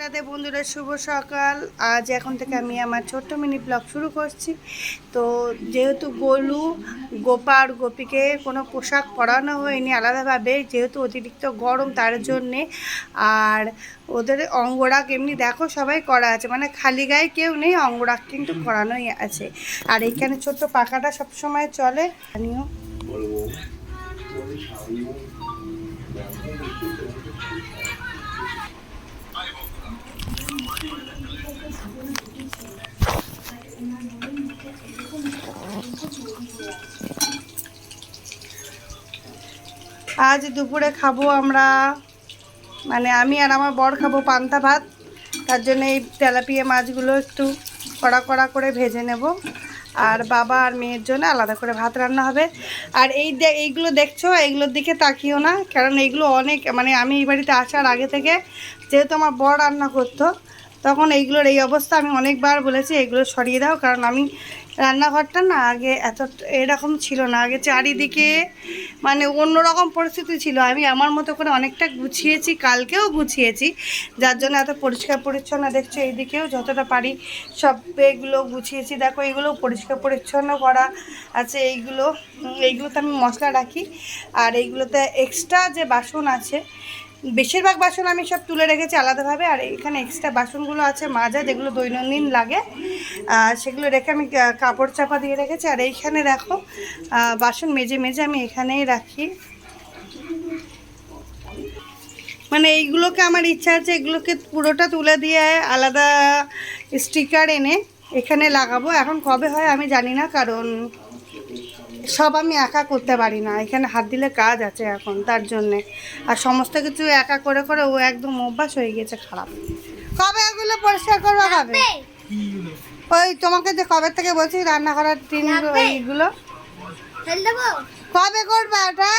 রাধে বন্ধুরা, শুভ সকাল। আজ এখন থেকে আমি আমার ছোট্ট মিনি ব্লগ শুরু করছি। তো যেহেতু গোপা আর গোপীকে কোনো পোশাক পরানো হয়নি আলাদাভাবে, যেহেতু অতিরিক্ত গরম তার জন্যে। আর ওদের অঙ্গরাগ এমনি দেখো সবাই করা আছে, মানে খালি গায়ে কেউ নেই, অঙ্গরাগ কিন্তু করানোই আছে। আর এইখানে ছোট্ট পাখাটা সবসময় চলে। আমিও আজ দুপুরে খাবো আমরা, মানে আমি আর আমার বর খাবো পান্তা ভাত। তার জন্য এই তেলাপিয়া মাছগুলো একটু কড়া কড়া করে ভেজে নেব, আর বাবা আর মেয়ের জন্য আলাদা করে ভাত রান্না হবে। আর এইগুলো দেখছো, এইগুলোর দিকে তাকিও না, কারণ এইগুলো অনেক, মানে আমি এই বাড়িতে আসার আগে থেকে যেহেতু আমার বর রান্না করতো, তখন এইগুলোর এই অবস্থা। আমি অনেকবার বলেছি এগুলো সরিয়ে দাও, কারণ আমি রান্নাঘরটা না আগে এত এরকম ছিল না। আগে চারিদিকে মানে অন্যরকম পরিস্থিতি ছিল। আমি আমার মতো করে অনেকটা গুছিয়েছি, কালকেও গুছিয়েছি, যার জন্য এত পরিষ্কার পরিচ্ছন্ন দেখছো। এইদিকেও যতটা পারি সব এগুলো গুছিয়েছি। দেখো এগুলো পরিষ্কার পরিচ্ছন্ন করা আছে। এইগুলোতে আমি মশলা রাখি, আর এইগুলোতে এক্সট্রা যে বাসন আছে, বেশিরভাগ বাসন আমি সব তুলে রেখেছি আলাদাভাবে। আর এখানে এক্সট্রা বাসনগুলো আছে মাজা, যেগুলো দৈনন্দিন লাগে, সেগুলো রেখে আমি কাপড় চাপা দিয়ে রেখেছি। আর এইখানে দেখো বাসন মেজে মেজে আমি এখানেই রাখি। মানে এইগুলোকে আমার ইচ্ছা আছে এগুলোকে পুরোটা তুলে দিয়ে আলাদা স্টিকার এনে এখানে লাগাবো। এখন কবে হয় আমি জানি না, কারণ সব আমি একা করতে পারি না, এখানে হাত দিলে কাজ আছে এখন, তার জন্যে। আর সমস্ত কিছু একা করে করে ও একদম অভ্যাস হয়ে গেছে খারাপ। কবে এগুলো পরিষ্কার করবো? কবে? ওই তোমাকে যে কবে থেকে বলছি রান্না করার টিনগুলো, এইগুলো কবে করবা? ওটা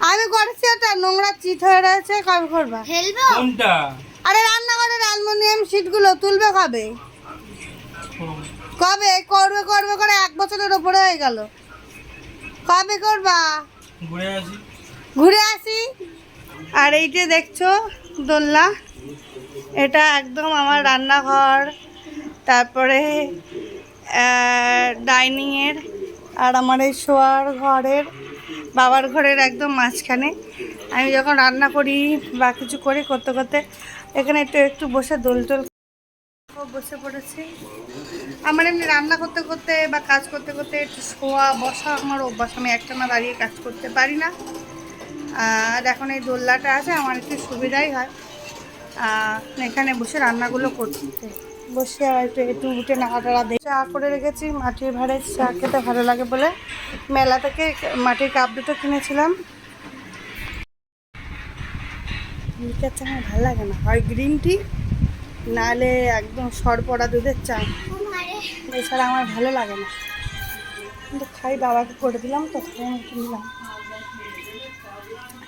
আমি করেছি, ওটা নোংরা চিট হয়ে রয়েছে। কবে করবা? আরে রান্নাঘরের অ্যালুমিনিয়াম শিটগুলো তুলবে কবে? কবে করবে করবে করে 1 বছরের ওপরে হয়ে গেল। কবে করবা? ঘুরে আসি। আর এইটা দেখছো দোলনা, এটা একদম আমার রান্নাঘর, তারপরে ডাইনিংয়ের, আর আমার এই শোয়ার ঘরের, বাবার ঘরের একদম মাঝখানে। আমি যখন রান্না করি বা কিছু করি, করতে করতে এখানে একটু একটু বসে দোল বসে পড়েছি। আমার এমনি রান্না করতে করতে বা কাজ করতে করতে একটু শোয়া বসা আমার অভ্যাস, আমি একটানা দাঁড়িয়ে কাজ করতে পারি না। আর এখন এই দোলনাটা আছে, আমার একটু সুবিধাই হয় এখানে বসে রান্নাগুলো করতে। বসে আর একটু উঠে নাড়াটাড়া দিয়ে চা করে রেখেছি। মাটির ভাঁড়ে চা খেতে ভালো লাগে বলে মেলা থেকে মাটির কাপ দুটো কিনেছিলাম। লিকার চা আমার ভালো লাগে না, হয় গ্রিন টি নাহলে একদম সরপড়া দুধের চা, এছাড়া আমার ভালো লাগে না। কিন্তু খাই, বাবাকে করে দিলাম তো, খাই আমি কিনলাম।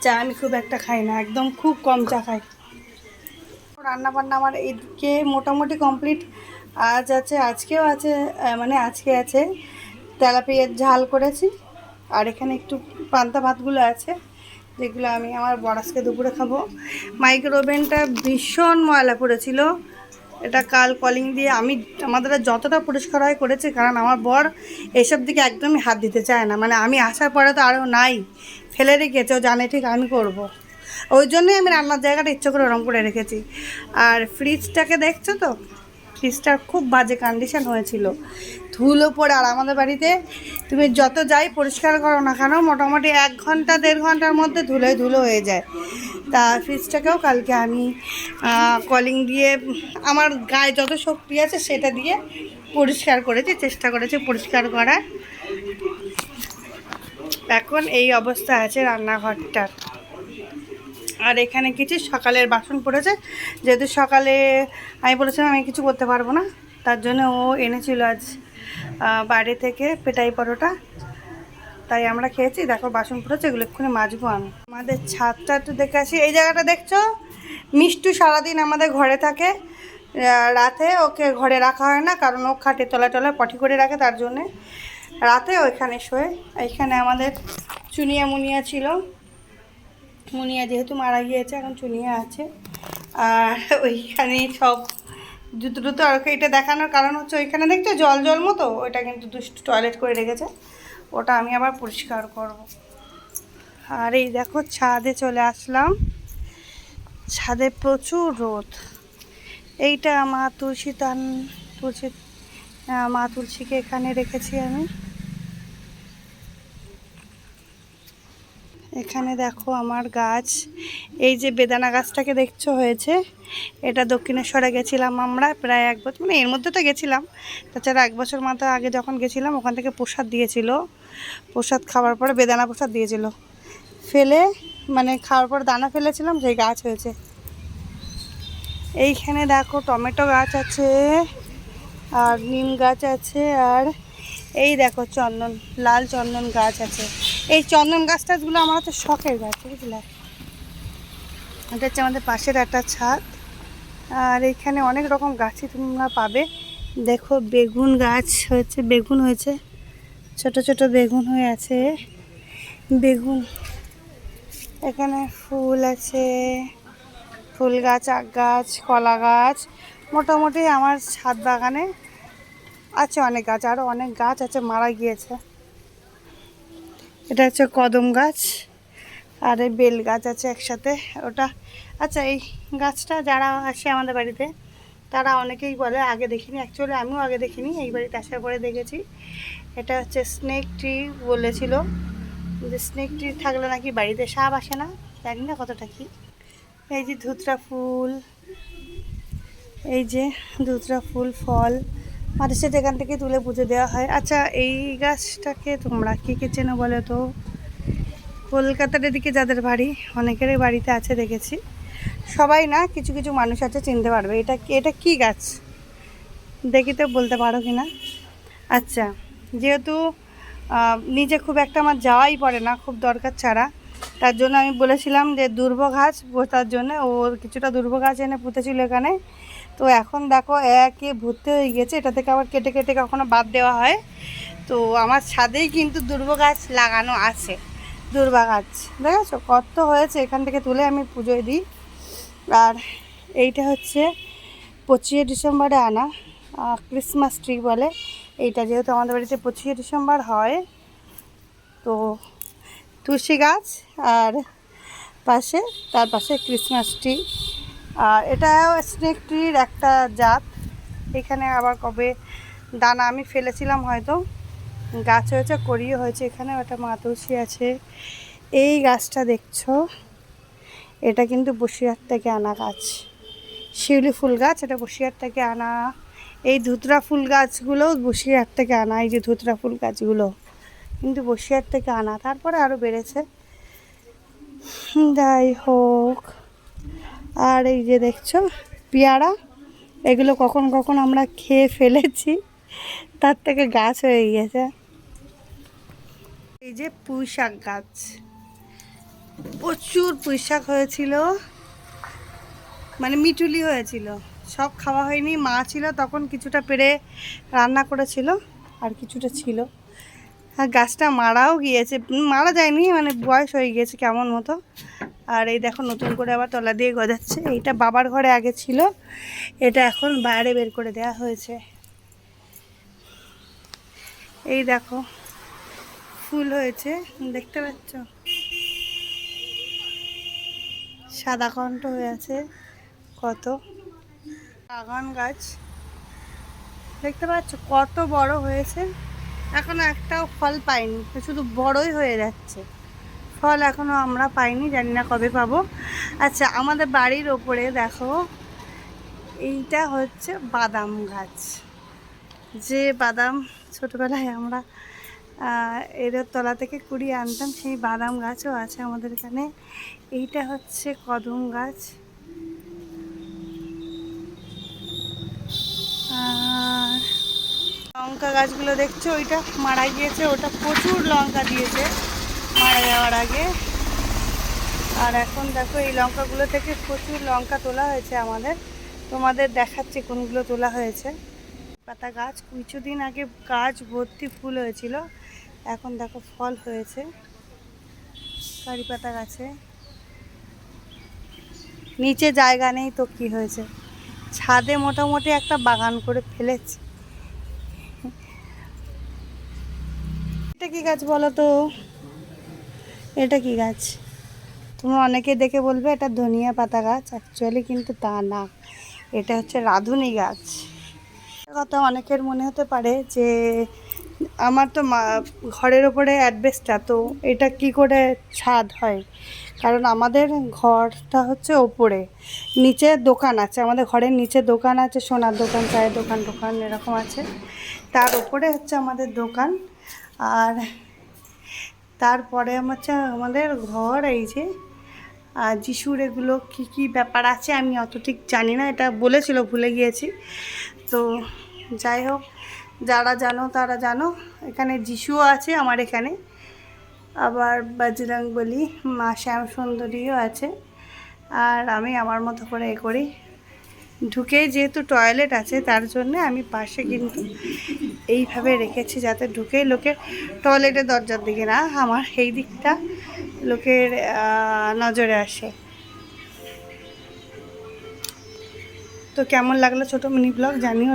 চা আমি খুব একটা খাই না, একদম খুব কম চা খাই। রান্নাবান্না আমার এইদিকে মোটামুটি কমপ্লিট। আজকেও আছে, মানে আজকে আছে তেলাপিয়ার ঝাল করেছি। আর এখানে একটু পান্তা ভাতগুলো আছে, যেগুলো আমি আমার বড়াসকে দুপুরে খাবো। মাইক্রো ওভেনটা ভীষণ ময়লা পড়েছিল, এটা কাল কলিং দিয়ে আমাদের যতটা পরিষ্কার হয় করেছে, কারণ আমার বর এসব দিকে একদমই হাত দিতে চায় না। মানে আমি আসার পরে তো আরও নাই, ফেলে রেখেছে, ও জানে ঠিক আমি করব। ওই জন্যই আমি রান্নার জায়গাটা ইচ্ছে করে ওরম করে রেখেছি। আর ফ্রিজটাকে দেখছো তো, ফ্রিজটার খুব বাজে কন্ডিশন হয়েছিল, ধুলো পড়ে। আর আমাদের বাড়িতে তুমি যত যাই পরিষ্কার করো না কেন, মোটামুটি 1 ঘন্টা 1.5 ঘন্টার মধ্যে ধুলো হয়ে যায়। তা ফ্রিজটাকেও কালকে আমি কলিং দিয়ে আমার গায়ে যত শক্তি আছে সেটা দিয়ে পরিষ্কার করেছি, চেষ্টা করেছি পরিষ্কার করার। এখন এই অবস্থা আছে রান্নাঘরটার। আর এখানে কিছু সকালের বাসন পড়েছে, যেহেতু সকালে আমি বলেছিলাম আমি কিছু করতে পারবো না, তার জন্য ও এনেছিল আজ বাইরে থেকে পেটাই পরোটা, তাই আমরা খেয়েছি। দেখো বাসন পড়েছে, এগুলো এক্ষুনি মাজবো আমি। আমাদের ছাদটা একটু দেখে আসি। এই জায়গাটা দেখছো, মিষ্টু সারাদিন আমাদের ঘরে থাকে, রাতে ওকে ঘরে রাখা হয় না, কারণ ও খাটে তলায় পটি করে রাখে, তার জন্যে রাতে ওইখানে শোয়ে। এইখানে আমাদের চুনিয়া মুনিয়া ছিল, মুনিয়া যেহেতু মারা গিয়েছে, এখন চুনিয়া আছে। আর ওইখানে সব জুতো টুতো আর এটা দেখানোর কারণ হচ্ছে ওইখানে দেখছো জল জল মতো, ওইটা কিন্তু দুষ্টু টয়লেট করে রেখেছে, ওটা আমি আবার পরিষ্কার করব। আর এই দেখো ছাদে চলে আসলাম, ছাদে প্রচুর রোদ। এইটা মা তুলসী মা তুলসীকে এখানে রেখেছি আমি। এখানে দেখো আমার গাছ, এই যে বেদানা গাছটাকে দেখছো হয়েছে, এটা দক্ষিণেশ্বরে গেছিলাম আমরা প্রায় 1 বছর, মানে এর মধ্যে তো গেছিলাম, তাছাড়া 1 বছর মতো আগে যখন গেছিলাম ওখান থেকে প্রসাদ দিয়েছিল, প্রসাদ খাওয়ার পরে বেদানা প্রসাদ দিয়েছিল, ফেলে মানে খাওয়ার পর দানা ফেলেছিলাম, সেই গাছ হয়েছে। এইখানে দেখো টমেটো গাছ আছে, আর নিম গাছ আছে, আর এই দেখো চন্দন, লাল চন্দন গাছ আছে। এই চন্দন গাছ টাছগুলো আমার হচ্ছে শখের গাছ, বুঝলে। এটা হচ্ছে আমাদের পাশের একটা ছাদ। আর এখানে অনেক রকম গাছই তোমরা পাবে। দেখো বেগুন গাছ হয়েছে, বেগুন হয়েছে, ছোট ছোট বেগুন হয়ে আছে, বেগুন। এখানে ফুল আছে, ফুল গাছ, আখ গাছ, কলা গাছ, মোটামুটি আমার ছাদ বাগানে আছে অনেক গাছ, আরও অনেক গাছ আছে মারা গিয়েছে। এটা হচ্ছে কদম গাছ, আর এই বেল গাছ আছে একসাথে ওটা। আচ্ছা এই গাছটা যারা আসে আমাদের বাড়িতে তারা অনেকেই বলে, আগে দেখিনি, অ্যাকচুয়ালি আমিও আগে দেখিনি, এই বাড়িতে আসার পরে দেখেছি। এটা হচ্ছে স্নেক ট্রি বলেছিল, যে স্নেক ট্রি থাকলে নাকি বাড়িতে সাপ আসে না, জানি না কতটা কি। এই যে ধুতরা ফুল, এই যে ধুতরা ফুল ফল মানুষের এখান থেকে তুলে পুজো দেওয়া হয়। আচ্ছা এই গাছটাকে তোমরা কী কে চেনো বলো তো? কলকাতার এদিকে যাদের বাড়ি, অনেকেরই বাড়িতে আছে দেখেছি, সবাই না, কিছু কিছু মানুষ আছে চিনতে পারবে। এটা কি গাছ দেখি তো, বলতে পারো কি না? আচ্ছা, যেহেতু নিজে খুব একটা আমার যাওয়াই পড়ে না, খুব দরকার ছাড়া, তার জন্য আমি বলেছিলাম যে দুর্ব ঘাস পোঁতার জন্য, ও কিছুটা দুর্ব ঘাস এনে পুঁতেছিল এখানে। তো এখন দেখো একে ভর্তি হয়ে গেছে, এটা থেকে আবার কেটে কেটে কখনো বাদ দেওয়া হয়। তো আমার ছাদেই কিন্তু দুর্ব গাছ লাগানো আছে, দুর্বা গাছ দেখেছো কত হয়েছে, এখান থেকে তুলে আমি পুজোয় দিই। আর এইটা হচ্ছে 25শে ডিসেম্বরে আনা ক্রিসমাস ট্রি বলে এইটা, যেহেতু আমাদের বাড়িতে 25শে ডিসেম্বর হয়। তো তুলসী গাছ আর তার পাশে ক্রিসমাস ট্রি, আর এটাও স্নেক ট্রির একটা জাত। এখানে আবার কবে দানা আমি ফেলেছিলাম, হয়তো গাছ হয়েছে, করিও হয়েছে। এখানে একটা মা তুলসী আছে। এই গাছটা দেখছো, এটা কিন্তু বসিরহাট থেকে আনা গাছ, শিউলি ফুল গাছ, এটা বসিরহাট থেকে আনা। এই ধুতরা ফুল গাছগুলোও বসিরহাট থেকে আনা, এই যে ধুতরা ফুল গাছগুলো কিন্তু বসিরহাট থেকে আনা, তারপরে আরও বেড়েছে। যাই হোক, আর এই যে দেখছো পেয়ারা, এগুলো কখন কখন আমরা খেয়ে ফেলেছি, তার থেকে গাছ হয়ে গিয়েছে। এই যে পুঁই শাক গাছ, প্রচুর পুঁই শাক হয়েছিল, মানে মিটুলি হয়েছিল, সব খাওয়া হয়নি। মা ছিল তখন, কিছুটা পেরে রান্না করেছিল, আর কিছুটা ছিল। আর গাছটা মারাও গিয়েছে, মারা যায়নি, মানে বয়স হয়ে গিয়েছে কেমন মতো। আর এই দেখো নতুন করে আবার তলা দিয়ে গজাচ্ছে। এইটা বাবার ঘরে আগে ছিল, এটা এখন বাইরে বের করে দেওয়া হয়েছে। এই দেখো ফুল হয়েছে, দেখতে পাচ্ছ, সাদা কণ্ঠ হয়ে আছে কত। বাগান গাছ দেখতে পাচ্ছ কত বড় হয়েছে, এখনো একটাও ফল পাইনি, শুধু বড়ই হয়ে যাচ্ছে, ফল এখনো আমরা পাইনি, জানি না কবে পাবো। আচ্ছা আমাদের বাড়ির ওপরে দেখো, এইটা হচ্ছে বাদাম গাছ, যে বাদাম ছোটোবেলায় আমরা এদের তলা থেকে কুড়িয়ে আনতাম, সেই বাদাম গাছও আছে আমাদের এখানে। এইটা হচ্ছে কদম গাছ, আর লঙ্কা গাছগুলো দেখছো, ওইটা মারা গিয়েছে, ওটা প্রচুর লঙ্কা দিয়েছে মারা যাওয়ার আগে। আর এখন দেখো এই লঙ্কাগুলো থেকে প্রচুর লঙ্কা তোলা হয়েছে আমাদের, তোমাদের দেখাচ্ছি কোনগুলো তোলা হয়েছে। পাতা গাছ, কিছুদিন আগে গাছ ভর্তি ফুল হয়েছিল, এখন দেখো ফল হয়েছে। কারি পাতা গাছে নিচে জায়গা নেই তো কি হয়েছে, ছাদে মোটামুটি একটা বাগান করে ফেলেছে। এটা কি গাছ বলো তো? এটা কি গাছ? তোমরা অনেকে দেখে বলবে এটা ধনিয়া পাতা গাছ, অ্যাকচুয়ালি কিন্তু তা না, এটা হচ্ছে রাঁধুনি গাছ। কথা অনেকের মনে হতে পারে যে আমার তো ঘরের ওপরে অ্যাডবেস্টার, তো এটা কি করে ছাদ হয়? কারণ আমাদের ঘরটা হচ্ছে ওপরে, নিচে দোকান আছে, আমাদের ঘরের নিচে দোকান আছে, সোনার দোকান, চায়ের দোকান টোকান এরকম আছে, তার ওপরে হচ্ছে আমাদের দোকান। আর তারপরে হচ্ছে আমাদের ঘর। এই যে যিশুর এগুলো কী কী ব্যাপার আছে আমি অত ঠিক জানি না, এটা বলেছিল ভুলে গিয়েছি। তো যাই হোক, যারা জানো তারা জানো, এখানে যিশুও আছে আমার এখানে, আবার বজরংবলী, মা শ্যাম সুন্দরীও আছে। আর আমি আমার মতো করে এ করি, ঢুকেই যেহেতু টয়লেট আছে তার জন্য আমি পাশে কিন্তু এইভাবে রেখেছি, যাতে ঢুকেই লোকের টয়লেটের দরজার দিকে না, আমার এই দিকটা লোকের নজরে আসে। তো কেমন লাগলো ছোটো মিনি ব্লগ জানিও।